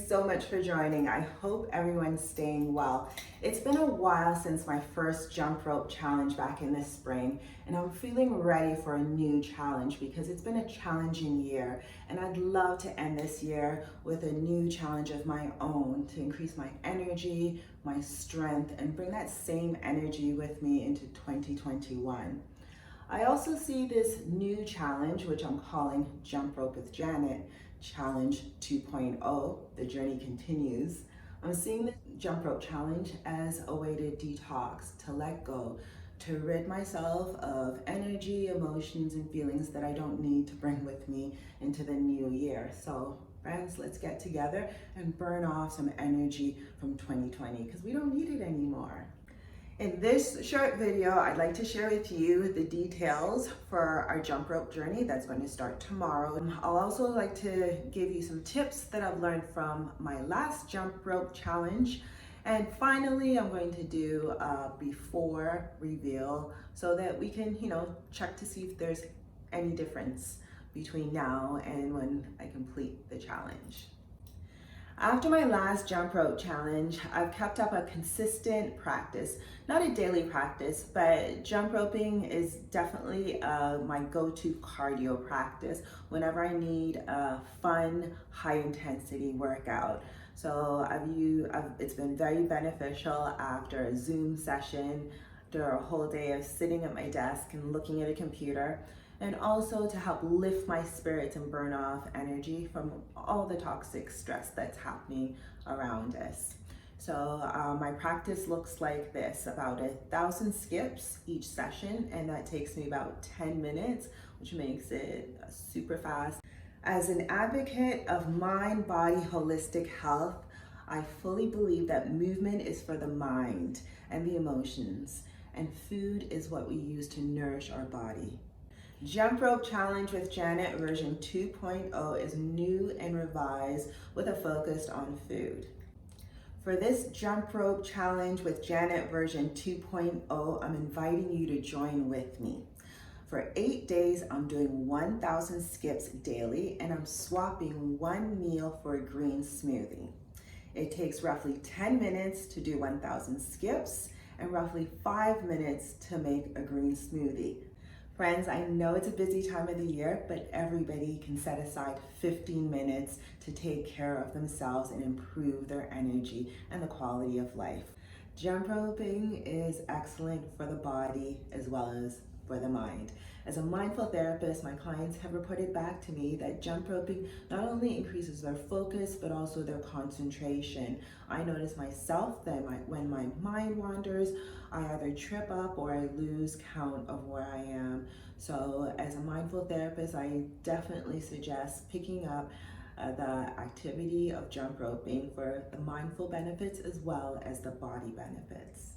so much for joining. I hope everyone's staying well. It's been a while since my first jump rope challenge back in the spring, and I'm feeling ready for a new challenge because it's been a challenging year, and I'd love to end this year with a new challenge of my own to increase my energy, my strength, and bring that same energy with me into 2021. I also see this new challenge, which I'm calling Jump Rope with Janet, Challenge 2.0, the journey continues. I'm seeing the Jump Rope Challenge as a way to detox, to let go, to rid myself of energy, emotions, and feelings that I don't need to bring with me into the new year. So friends, let's get together and burn off some energy from 2020 because we don't need it anymore. In this short video, I'd like to share with you the details for our jump rope journey that's going to start tomorrow. I'll also like to give you some tips that I've learned from my last jump rope challenge. And finally, I'm going to do a before reveal so that we can, check to see if there's any difference between now and when I complete the challenge. After my last jump rope challenge, I've kept up a consistent practice, not a daily practice, but jump roping is definitely my go-to cardio practice whenever I need a fun, high intensity workout. So it's been very beneficial after a Zoom session, after a whole day of sitting at my desk and looking at a computer, and also to help lift my spirits and burn off energy from all the toxic stress that's happening around us. So my practice looks like this, about 1,000 skips each session, and that takes me about 10 minutes, which makes it super fast. As an advocate of mind, body, holistic health, I fully believe that movement is for the mind and the emotions, and food is what we use to nourish our body. Jump Rope Challenge with Janet version 2.0 is new and revised with a focus on food. For this Jump Rope Challenge with Janet version 2.0, I'm inviting you to join with me. For 8 days, I'm doing 1,000 skips daily, and I'm swapping one meal for a green smoothie. It takes roughly 10 minutes to do 1,000 skips and roughly 5 minutes to make a green smoothie. Friends, I know it's a busy time of the year, but everybody can set aside 15 minutes to take care of themselves and improve their energy and the quality of life. Jump roping is excellent for the body as well as for the mind. As a mindful therapist, my clients have reported back to me that jump roping not only increases their focus, but also their concentration. I notice myself that when my mind wanders, I either trip up or I lose count of where I am. So as a mindful therapist, I definitely suggest picking up the activity of jump roping for the mindful benefits as well as the body benefits.